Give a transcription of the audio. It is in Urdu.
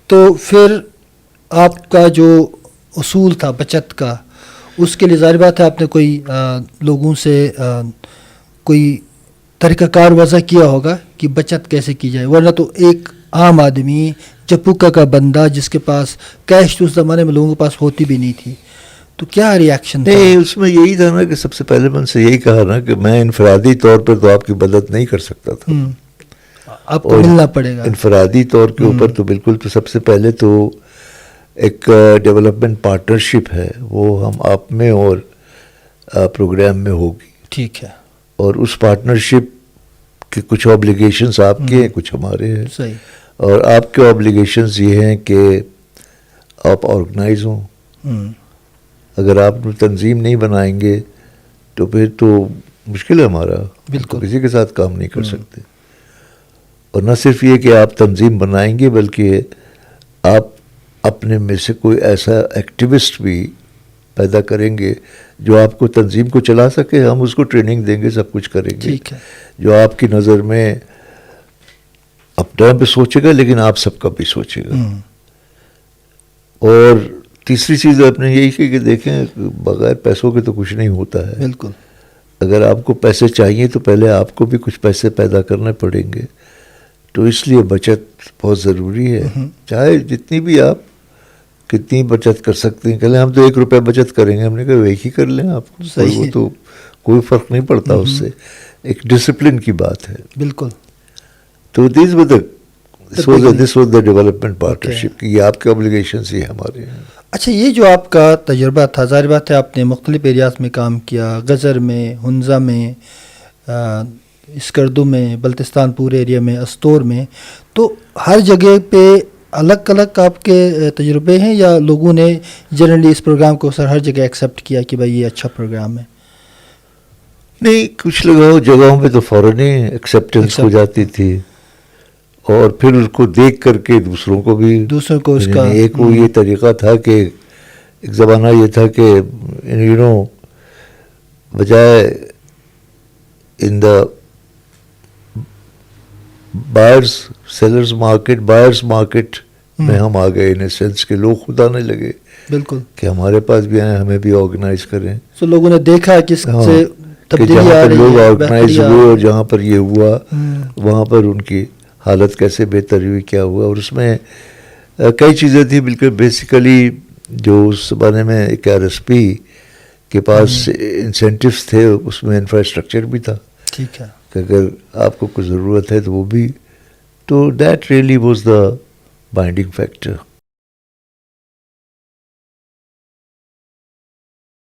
تو پھر آپ کا جو اصول تھا بچت کا، اس کے لیے ظاہر بات ہے آپ نے کوئی لوگوں سے کوئی طریقہ کار وضع کیا ہوگا کہ بچت کیسے کی جائے، ورنہ تو ایک عام آدمی چپوکا کا بندہ جس کے پاس کیش تو اس زمانے میں لوگوں کے پاس ہوتی بھی نہیں تھی، تو کیا ریاکشن تھا؟ نہیں، اس میں یہی تھا نا کہ سب سے پہلے میں سے یہی کہا نا کہ میں انفرادی طور پر تو آپ کی مدد نہیں کر سکتا تھا، آپ کو ملنا پڑے گا انفرادی طور کے اوپر تو بالکل. تو سب سے پہلے تو ایک ڈیولپمنٹ پارٹنرشپ ہے، وہ ہم آپ میں اور پروگرام میں ہوگی. ٹھیک ہے. اور اس پارٹنرشپ کے کچھ آبلیگیشنز آپ کے ہیں، کچھ ہمارے ہیں. صحیح. اور آپ کے آبلیگیشنز یہ ہیں کہ آپ آرگنائز ہوں. اگر آپ تنظیم نہیں بنائیں گے تو پھر تو مشکل ہے ہمارا، بالکل کسی کے ساتھ کام نہیں کر سکتے. اور نہ صرف یہ کہ آپ تنظیم بنائیں گے بلکہ آپ اپنے میں سے کوئی ایسا ایکٹیوسٹ بھی پیدا کریں گے جو آپ کو تنظیم کو چلا سکے. ہم اس کو ٹریننگ دیں گے، سب کچھ کریں گے. ٹھیک ہے. جو آپ کی نظر میں اپنا بھی سوچے گا لیکن آپ سب کا بھی سوچے گا. اور تیسری چیز آپ نے یہی کہ دیکھیں بغیر پیسوں کے تو کچھ نہیں ہوتا ہے. بالکل. اگر آپ کو پیسے چاہیے تو پہلے آپ کو بھی کچھ پیسے پیدا کرنے پڑیں گے. تو اس لیے بچت بہت ضروری ہے. چاہے جتنی بھی آپ کتنی بچت کر سکتے ہیں. کہ ہم تو 1 روپے بچت کریں گے، ہم نے کہا ایک ہی کر لیں آپ کو، وہ تو کوئی فرق نہیں پڑتا اس سے. ایک ڈسپلن کی بات ہے. بالکل. تو this was the development partnership کی یہ آپ کے اوبلیگیشنز ہی ہمارے ہیں. اچھا، یہ جو آپ کا تجربہ تھا، ظاہر بات ہے آپ نے مختلف ایریاز میں کام کیا، غزر میں، ہنزہ میں، اسکردو میں، بلتستان پورے ایریا میں، استور میں، تو ہر جگہ پہ الگ الگ آپ کے تجربے ہیں یا لوگوں نے جنرلی اس پروگرام کو سر ہر جگہ ایکسیپٹ کیا کہ بھائی یہ اچھا پروگرام ہے؟ نہیں، کچھ جگہوں پہ تو فوراً ہی ایکسیپٹنس ہو جاتی تھی، اور پھر اس کو دیکھ کر کے دوسروں کو اس کا ایک وہ یہ طریقہ تھا کہ ایک زمانہ یہ تھا کہ بجائے ان دا بائرس سیلرز مارکیٹ میں ہم آ گئے، ان سینس کہ لوگ خود آنے لگے. بالکل. کہ ہمارے پاس بھی آئیں، ہمیں بھی آرگنائز کریں. تو لوگوں نے دیکھا کس سے تبدیلی آ رہی ہے، لوگ آرگنائز ہوئے، اور جہاں پر یہ ہوا وہاں پر ان کی حالت کیسے بہتر ہوئی، کیا ہوا. اور اس میں کئی چیزیں تھیں بالکل بیسیکلی جو اس زمانے میں ایک RSP کے پاس انسینٹیوز تھے، اس میں انفراسٹرکچر بھی تھا. ٹھیک ہے. کہ اگر آپ کو کوئی ضرورت ہے تو وہ بھی، تو that really was the binding factor.